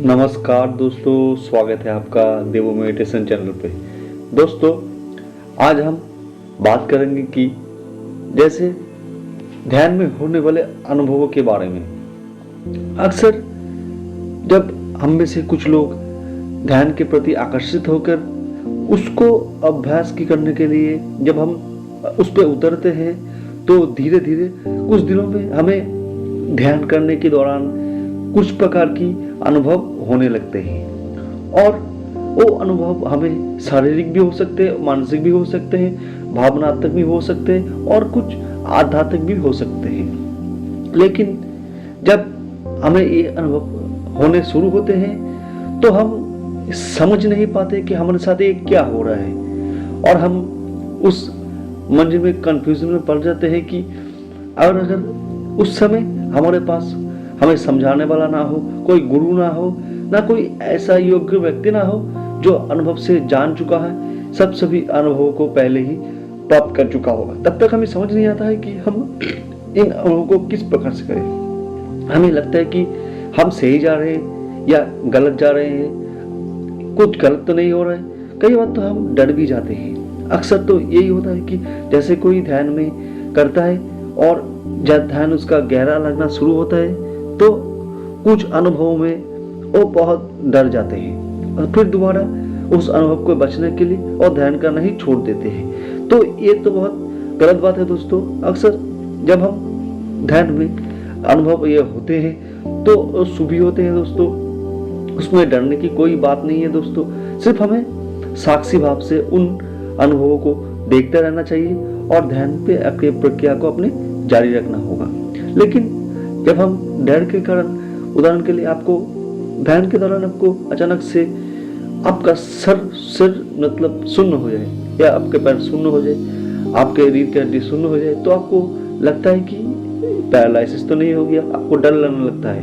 नमस्कार दोस्तों, स्वागत है आपका देवो मेडिटेशन चैनल पे। दोस्तों, आज हम बात करेंगे कि जैसे ध्यान में होने वाले अनुभवों के बारे में। अक्सर जब हम में से कुछ लोग ध्यान के प्रति आकर्षित होकर उसको अभ्यास की करने के लिए जब हम उस पर उतरते हैं तो धीरे धीरे कुछ दिनों में हमें ध्यान करने के दौरान कुछ प्रकार की अनुभव होने लगते हैं। और वो अनुभव हमें शारीरिक भी हो सकते हैं, मानसिक भी हो सकते हैं, भावनात्मक भी हो सकते हैं और कुछ आध्यात्मिक भी हो सकते हैं। लेकिन जब हमें ये अनुभव होने शुरू होते हैं तो हम समझ नहीं पाते कि हमारे साथ ये क्या हो रहा है, और हम उस मंजिल में कंफ्यूजन में पड़ जाते हैं कि अगर उस समय हमारे पास हमें समझाने वाला ना हो, कोई गुरु ना हो, ना कोई ऐसा योग्य व्यक्ति ना हो जो अनुभव से जान चुका है, सभी अनुभवों को पहले ही प्राप्त कर चुका होगा, तब तक हमें समझ नहीं आता है कि हम इन अनुभवों को किस प्रकार से करें। हमें लगता है कि हम सही जा रहे हैं या गलत जा रहे हैं, कुछ गलत तो नहीं हो रहा है। कई बार तो हम डर भी जाते हैं। अक्सर तो यही होता है कि जैसे कोई ध्यान में करता है और जब ध्यान उसका गहरा लगना शुरू होता है तो कुछ अनुभवों में वो बहुत डर जाते हैं और फिर दोबारा उस अनुभव को बचने के लिए और ध्यान करना ही छोड़ देते हैं। तो ये तो बहुत गलत बात है दोस्तों। अक्सर जब हम ध्यान में अनुभव ये होते हैं तो शुभ ही होते हैं दोस्तों, उसमें डरने की कोई बात नहीं है दोस्तों। सिर्फ हमें साक्षी भाव से उन अनुभवों को देखते रहना चाहिए और ध्यान पे अपनी प्रक्रिया को अपने जारी रखना होगा। लेकिन जब हम डर के कारण, उदाहरण के लिए आपको ध्यान के दौरान आपको अचानक से आपका सिर मतलब शून्य हो जाए या आपके पैर शून्य हो जाए, आपके रीढ़ की हड्डी शून्य हो जाए, तो आपको लगता है कि पैरालिसिस तो नहीं हो गया, आपको डर लगने लगता है,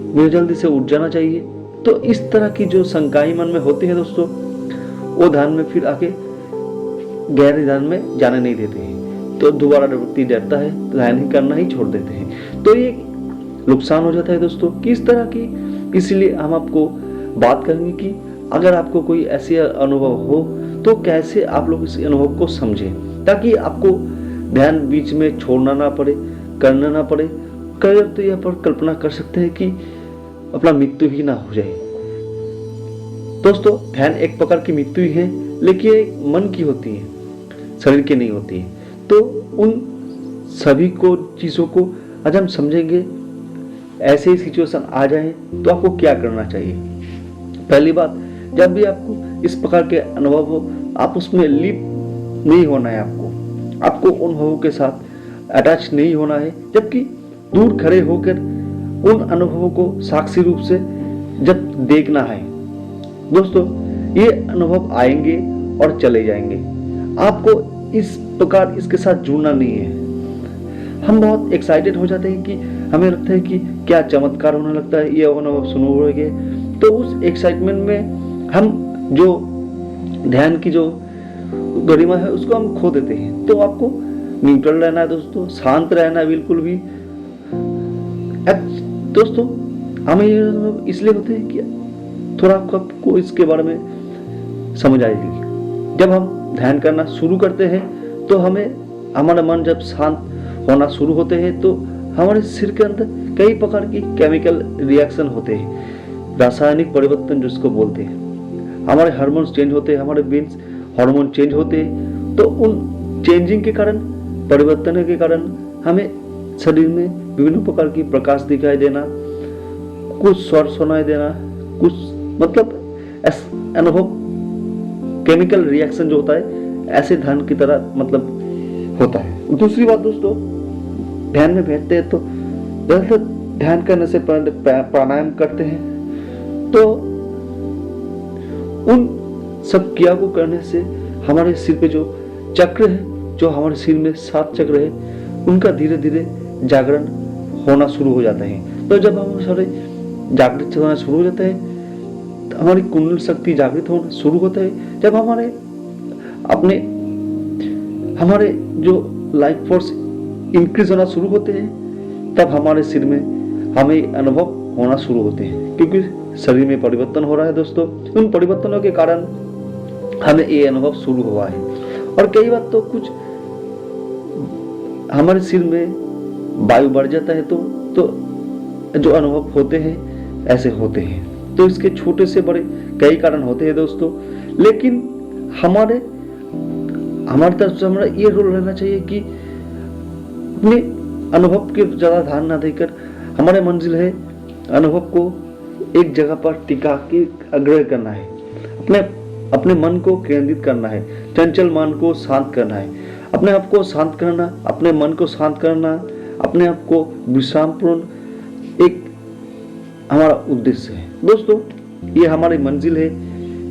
मुझे जल्दी से उठ जाना चाहिए। तो इस तरह की जो शंकाएं मन में होती है दोस्तों, वो ध्यान में फिर आके गहरे ध्यान में जाने नहीं देते हैं। तो दोबारा व्यक्ति डरता है तो ध्यान ही करना ही छोड़ देते हैं। तो ये नुकसान हो जाता है दोस्तों कि इस तरह की। इसलिए हम आपको बात करेंगे कि अगर आपको कोई ऐसे अनुभव हो तो कैसे आप लोग इस अनुभव को समझें, ताकि आपको ध्यान बीच में छोड़ना ना पड़े, करना ना पड़े। कई तो यह पर कल्पना कर सकते हैं कि अपना मृत्यु ही ना हो जाए। दोस्तों, ध्यान एक प्रकार की मृत्यु ही है, लेकिन एक मन की होती है, शरीर की नहीं होती है। तो उन सभी को चीज़ों को आज हम समझेंगे। ऐसे ही सिचुएशन आ जाए तो आपको क्या करना चाहिए। पहली बात, जब भी आपको इस प्रकार के अनुभव हो, आप उसमें लिप्त नहीं होना है। आपको उन अनुभवों के साथ अटैच नहीं होना है, जबकि दूर खड़े होकर उन अनुभवों को साक्षी रूप से जब देखना है। दोस्तों, ये अनुभव आएंगे और चले जाएंगे, आपको इस प्रकार इसके साथ जुड़ना नहीं है। हम बहुत एक्साइटेड हो जाते हैं कि हमें लगता है कि क्या चमत्कार होने लगता है, ये अनुभव शुरू हो गए। तो उस एक्साइटमेंट में हम जो ध्यान की जो गरिमा है उसको हम खो देते हैं। तो आपको न्यूट्रल रहना है दोस्तों, शांत रहना है बिल्कुल भी। दोस्तों, हमें ये इसलिए होते हैं कि थोड़ा आपको इसके बारे में समझ आएगी। जब हम ध्यान करना शुरू करते हैं तो हमारा मन जब शांत होना शुरू होते हैं तो हमारे सिर के अंदर कई प्रकार की केमिकल रिएक्शन होते हैं, रासायनिक परिवर्तन जिसको बोलते हैं। हमारे हार्मोन्स चेंज होते हैं, हमारे ब्रेन हार्मोन चेंज होते हैं। तो उन चेंजिंग के कारण, परिवर्तन के कारण हमें शरीर में विभिन्न प्रकार की प्रकाश दिखाई देना, कुछ स्वर सुनाई देना, कुछ मतलब अनुभव, केमिकल रिएक्शन जो होता है ऐसे ध्यान की तरह मतलब होता है। दूसरी बात दोस्तों, ध्यान में बैठते हैं तो ध्यान करने से पहले प्राणायाम करते हैं। तो उन सब क्रिया को करने से हमारे सिर पे जो चक्र है, जो हमारे सिर में 7 चक्र है, उनका धीरे धीरे जागरण होना शुरू हो जाता है। तो जब हम सारे जागृत होना शुरू हो जाता है, तो हमारी कुंडल शक्ति जागृत होना शुरू होता है। जब हमारे जो लाइफ फोर्स इंक्रीज होना शुरू होते हैं, तब हमारे सिर में हमें अनुभव होना शुरू होते हैं, क्योंकि शरीर में परिवर्तन हो रहा है दोस्तों। उन परिवर्तनों के कारण हमें ये अनुभव शुरू हुआ है। और कई बार तो कुछ हमारे सिर में वायु बढ़ जाता है तो जो अनुभव होते हैं ऐसे होते हैं। तो इसके छोटे से बड़े कई कारण होते हैं दोस्तों, लेकिन हमारे तरफ से हमारा ये रोल रहना चाहिए कि अपने अनुभव के ज्यादा ध्यान ना देकर हमारे मंजिल है अनुभव को एक जगह पर टिका के आग्रह करना है, अपने मन को केंद्रित करना है, चंचल मन को शांत करना है, अपने आप को शांत करना, अपने मन को शांत करना, अपने आप को विश्रामपूर्ण एक हमारा उद्देश्य है दोस्तों। ये हमारी मंजिल है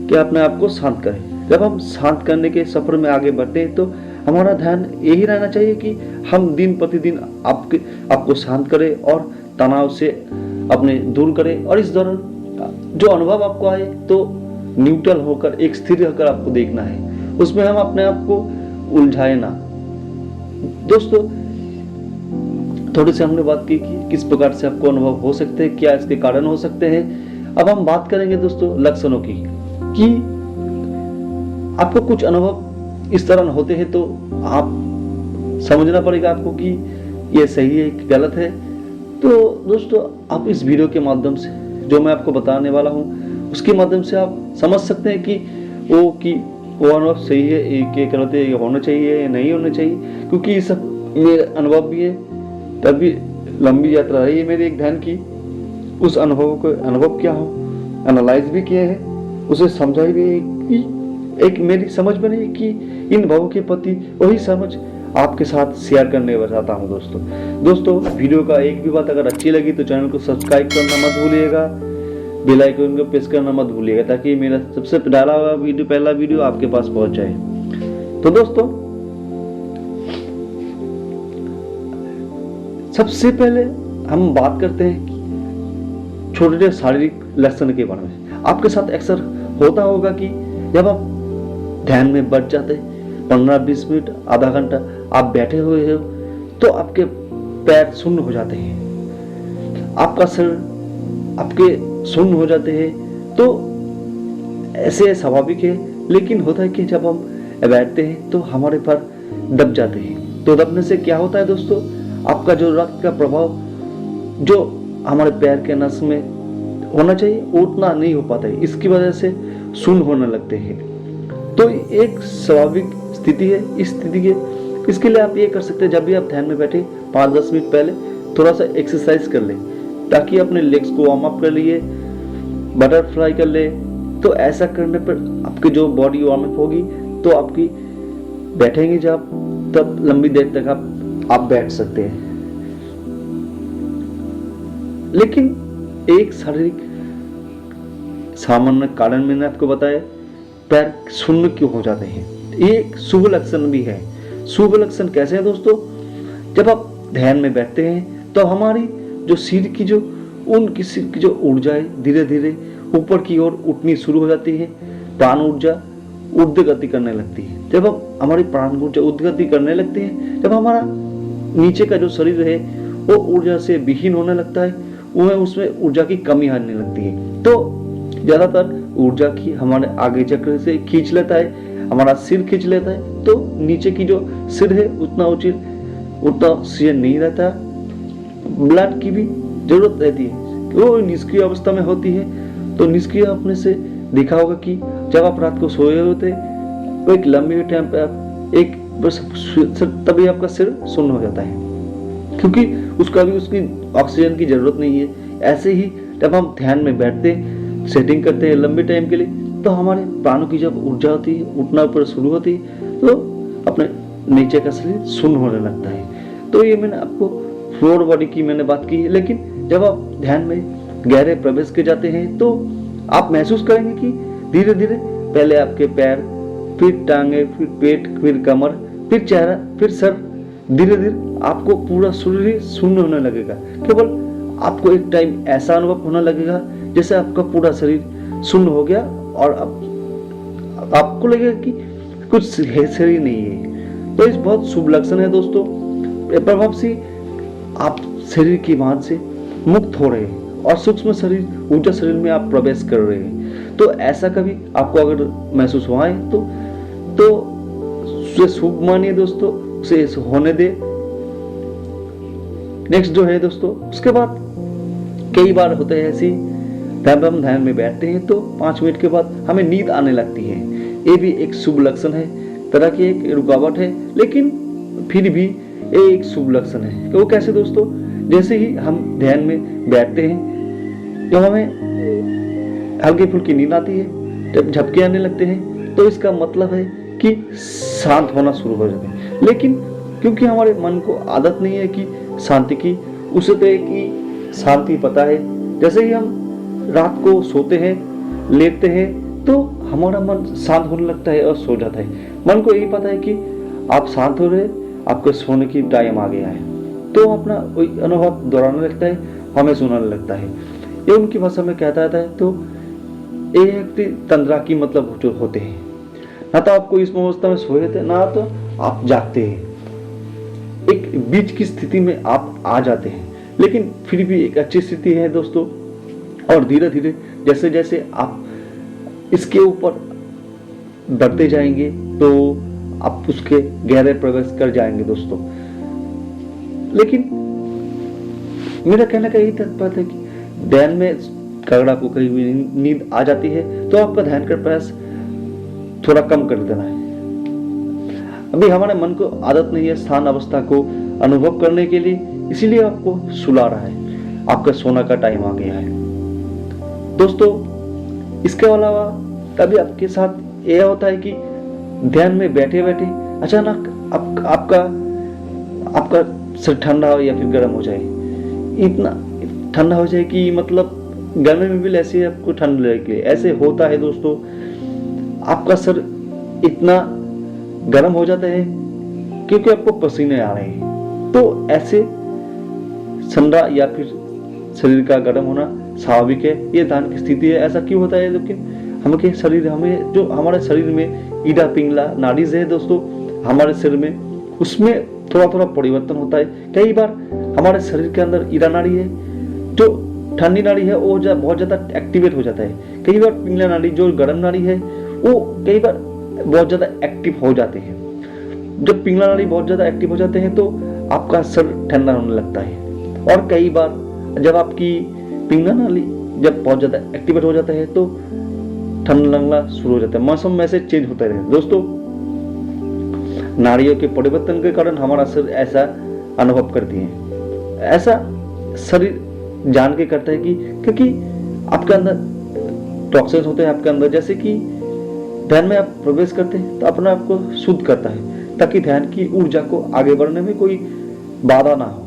कि अपने आप को शांत करें। जब हम शांत करने के सफर में आगे बढ़ते हैं तो हमारा ध्यान यही रहना चाहिए कि हम दिन प्रतिदिन आपको शांत करें और तनाव से अपने दूर करें। और इस दौरान जो अनुभव आपको आए तो न्यूट्रल होकर एक स्थिर होकर आपको देखना है, उसमें हम अपने आप को उलझाए ना। दोस्तों थोड़ी सी हमने बात की कि किस प्रकार से आपको अनुभव हो सकते हैं, क्या इसके कारण हो सकते हैं। अब हम बात करेंगे दोस्तों लक्षणों की, कि आपको कुछ अनुभव इस तरह होते हैं तो आप समझना पड़ेगा आपको कि ये सही है कि गलत है। तो दोस्तों आप इस वीडियो के माध्यम से जो मैं आपको बताने वाला हूँ उसके माध्यम से आप समझ सकते हैं कि वो अनुभव सही है, ये गलत है, ये होना चाहिए या नहीं होना चाहिए। क्योंकि ये सब मेरे अनुभव भी है, तभी लंबी यात्रा रही है मेरी एक ध्यान की। उस अनुभव क्या हो एनालाइज भी किए हैं, उसे समझा भी है कि एक मेरी समझ में नहीं कि इन भावों के प्रति वही समझ आपके साथ शेयर करने चाहता हूँ दोस्तों। वीडियो का एक भी बात अगर अच्छी लगी तो चैनल को सब्सक्राइब करना मत भूलिएगा, बेल आइकन को प्रेस करना मत भूलिएगा, ताकि मेरा सबसे डाला हुआ पहला वीडियो आपके पास पहुंच जाए। तो दोस्तों सबसे पहले हम बात करते हैं छोटे शारीरिक लक्षण के बारे में। आपके साथ अक्सर होता होगा कि जब आप ध्यान में बैठ जाते 15-20 मिनट आधा घंटा आप बैठे हुए हो तो आपके पैर शून्य हो जाते हैं, आपका सिर आपके शून्य हो जाते हैं। तो ऐसे स्वाभाविक है, लेकिन होता है कि जब हम बैठते हैं तो हमारे पैर दब जाते हैं। तो दबने से क्या होता है दोस्तों, आपका जो रक्त का प्रभाव जो हमारे पैर के नस में होना चाहिए उतना नहीं हो पाता है, इसकी वजह से शून्य होने लगते हैं। तो एक स्वाभाविक स्थिति है। इस स्थिति के इसके लिए आप ये कर सकते हैं, जब भी आप ध्यान में बैठे 5-10 मिनट पहले थोड़ा सा एक्सरसाइज कर ले, ताकि अपने लेग्स को वार्म अप कर लिए, बटरफ्लाई कर ले। तो ऐसा करने पर आपकी जो बॉडी वार्म अप होगी तो आपकी बैठेंगे जब तब लंबी देर तक आप बैठ सकते हैं। लेकिन एक शारीरिक सामान्य कारण मैंने आपको बताया, पैर शून्य क्यों हो जाते हैं, ये एक शुभ लक्षण भी है। शुभ लक्षण कैसे है दोस्तों, जब आप ध्यान में बैठते हैं तो हमारी जो सिर की जो ऊर्जा है धीरे धीरे ऊपर की ओर उठनी शुरू हो जाती है। प्राण ऊर्जा ऊर्ध्व गति करने लगती है। जब हमारी प्राण ऊर्जा ऊर्ध्व गति करने लगती है, जब हमारा नीचे का जो शरीर है वो ऊर्जा से विहीन होने लगता है, उसमें ऊर्जा की कमी आने लगती है। तो ज्यादातर ऊर्जा की हमारे आगे चक्र से खींच लेता है, हमारा सिर खींच लेता है। तो नीचे की जो सिर है उतना ऑक्सीजन नहीं रहता, ब्लड की भी जरूरत रहती है, वो निष्क्रिय अवस्था में होती है। तो निष्क्रिय अपने से देखा होगा कि जब आप रात को सोए होते तो एक लंबे टाइम पे आप तभी आपका सिर शून्य हो जाता है, क्योंकि उसकी ऑक्सीजन की जरूरत नहीं है। ऐसे ही जब हम ध्यान में बैठते सेटिंग करते हैं लंबे टाइम के लिए, तो हमारे प्राणों की जब ऊर्जा होती है उठना ऊपर शुरू होती है तो अपने नीचे का शरीर शून्य होने लगता है। तो ये मैंने आपको फ्लोर बॉडी की मैंने बात की है। लेकिन जब आप ध्यान में गहरे प्रवेश के जाते हैं तो आप महसूस करेंगे कि धीरे धीरे पहले आपके पैर, फिर टांगे, फिर पेट, फिर कमर, फिर चेहरा, फिर सर, धीरे धीरे आपको पूरा शरीर शून्य होने लगेगा। केवल आपको एक टाइम ऐसा अनुभव होने लगेगा जैसे आपका पूरा शरीर शून्य हो गया और अब आपको लगेगा कि कुछ शरीर नहीं है। तो इस बहुत शुभ लक्षण है दोस्तों। प्रभाव से आप शरीर की बांध से मुक्त हो रहे हैं और सूक्ष्म शरीर, ऊर्जा शरीर में आप प्रवेश कर रहे हैं। तो ऐसा कभी आपको अगर महसूस हुआ है तो उसे शुभ मानिए दोस्तों, उसे होने दे। नेक्स्ट जो है दोस्तों, उसके बाद कई बार होता है ऐसी, जब हम ध्यान में बैठते हैं तो 5 मिनट के बाद हमें नींद आने लगती है। ये भी एक शुभ लक्षण है, तरह की एक रुकावट है, लेकिन फिर भी ये एक शुभ लक्षण है। वो कैसे दोस्तों, जैसे ही हम ध्यान में बैठते हैं तो हमें हल्की फुल्की नींद आती है, जब झपके आने लगते हैं तो इसका मतलब है कि शांत होना शुरू हो जाते हैं। लेकिन क्योंकि हमारे मन को आदत नहीं है कि शांति की, उसे तो एक ही शांति पता है। जैसे ही हम रात को सोते हैं, लेटते हैं, तो हमारा मन शांत होने लगता है और सो जाता है। मन को यही पता है कि आप शांत हो रहे, आपके सोने की टाइम आ गया है, तो अपना वही अनुभव दोहराने लगता है, हमें सुनाने लगता है। ये उनकी भाषा में कहता है तो ये एक तंद्रा की मतलब जो होते हैं, ना तो आपको इस अवस्था में सोए थे, ना तो आप जागते हैं, एक बीच की स्थिति में आप आ जाते हैं। लेकिन फिर भी एक अच्छी स्थिति है दोस्तों। और धीरे धीरे जैसे जैसे आप इसके ऊपर बढ़ते जाएंगे तो आप उसके गहरे प्रवेश कर जाएंगे दोस्तों। लेकिन मेरा कहने का यही तात्पर्य है कि ध्यान में अगर आपको कहीं भी नींद आ जाती है तो आपका ध्यान का प्रयास थोड़ा कम कर देना है। अभी हमारे मन को आदत नहीं है शांत अवस्था को अनुभव करने के लिए, इसीलिए आपको सुला रहा है, आपका सोना का टाइम आ गया है दोस्तों। इसके अलावा कभी आपके साथ यह होता है कि ध्यान में बैठे बैठे अचानक आपका सिर ठंडा हो या फिर गर्म हो जाए, इतना ठंडा हो जाए कि मतलब गर्मी में भी ऐसे आपको ठंड लगे। ऐसे होता है दोस्तों, आपका सर इतना गर्म हो जाता है क्योंकि आपको पसीने आ रहे हैं। तो ऐसे ठंडा या फिर शरीर का गर्म होना स्वाभाविक है, ये ध्यान की स्थिति है। ऐसा क्यों होता है? लेकिन हमें जो हमारे शरीर में ईडा पिंगला नाड़ीज है दोस्तों, हमारे शरीर में उसमें थोड़ा थोड़ा परिवर्तन होता है। कई बार हमारे शरीर के अंदर ईडा नाड़ी है, जो ठंडी नाड़ी है, वो बहुत ज्यादा एक्टिवेट हो जाता है। कई बार पिंगला नाड़ी जो गर्म नाड़ी है वो कई बार बहुत ज्यादा एक्टिव हो जाते हैं। जब पिंगला नाड़ी बहुत ज्यादा एक्टिव हो जाते हैं तो आपका सर ठंडा होने लगता है। और कई बार जब आपकी पिंगला नाड़ी जब बहुत ज्यादा एक्टिवेट हो जाता है तो ठंडा लगना शुरू हो जाता है। मौसम में से चेंज होता है दोस्तों। नाड़ियों के परिवर्तन के कारण हमारा शरीर ऐसा अनुभव करती है। ऐसा शरीर जान के करता है कि क्योंकि आपके अंदर टॉक्सिन्स होते हैं आपके अंदर, जैसे कि ध्यान में आप प्रवेश करते हैं तो अपने आप को शुद्ध करता है ताकि ध्यान की ऊर्जा को आगे बढ़ने में कोई बाधा ना हो।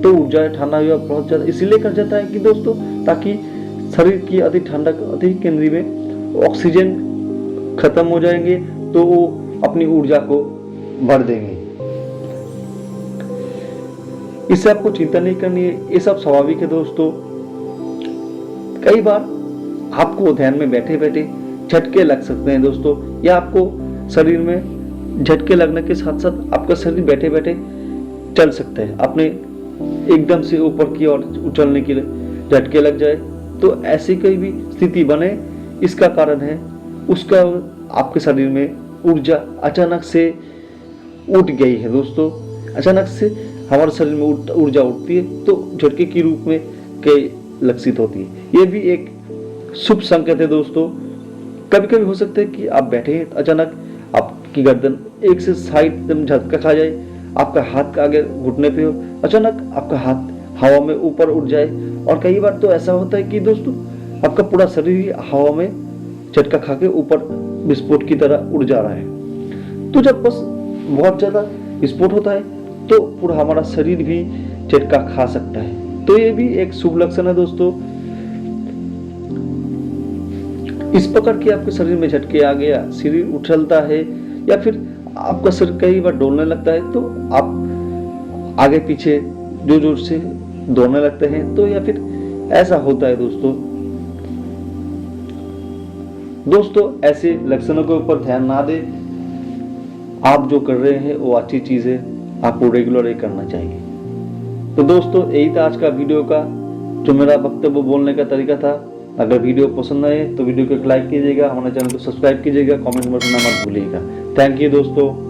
तो ऊर्जा ठंडा हुआ बहुत ज्यादा इसीलिए कर जाता है कि दोस्तों ताकि शरीर की अधिक ठंडक अधिक केंद्रीय में ऑक्सीजन खत्म हो जाएंगे तो वो अपनी ऊर्जा को भर देंगे। इससे आपको चिंता नहीं करनी है, ये सब स्वाभाविक है दोस्तों। कई बार आपको ध्यान में बैठे बैठे झटके लग सकते हैं दोस्तों, या आपको शरीर में झटके लगने के साथ साथ आपका शरीर बैठे बैठे चल सकता है, अपने एकदम से ऊपर की ओर उछलने के लिए झटके लग जाए। तो ऐसी कोई भी स्थिति बने, इसका कारण है उसका आपके शरीर में ऊर्जा अचानक से उठ गई है दोस्तों। अचानक से हमारे शरीर में ऊर्जा उठती है तो झटके के रूप में कई लक्षित होती है। ये भी एक शुभ संकेत है दोस्तों। कभी कभी हो सकता है कि आप बैठे हैं, अचानक आपकी गर्दन एक से साइड एकदम झटका खा जाए, आपका हाथ का आगे घुटने पे हो, अचानक आपका हाथ हवा में ऊपर उठ जाए। और कई बार तो ऐसा होता है कि दोस्तों आपका पूरा शरीर ही हवा में झटका खा के ऊपर विस्फोट की तरह उड़ जा रहा है। तो जब बस बहुत ज्यादा विस्फोट होता है तो पूरा हमारा शरीर भी झटका खा सकता है। तो ये भी एक शुभ लक्षण है दोस्तों। इस प्रकार की आपके शरीर में झटके आ गया, शरीर उछलता है या फिर आपका शरीर कई बार डोलने लगता है तो आप आगे पीछे जोर जोर से दौड़ने लगते हैं, तो या फिर ऐसा होता है दोस्तों ऐसे लक्षणों के ऊपर ध्यान ना दे। आप जो कर रहे हैं वो अच्छी चीज है, आपको रेगुलर ही करना चाहिए। तो दोस्तों यही था आज का वीडियो का जो मेरा वक्तव्य बोलने का तरीका था। अगर वीडियो पसंद आए तो वीडियो को एक लाइक कीजिएगा, हमारे चैनल को सब्सक्राइब कीजिएगा, कमेंट में करना मत भूलिएगा। थैंक यू दोस्तों।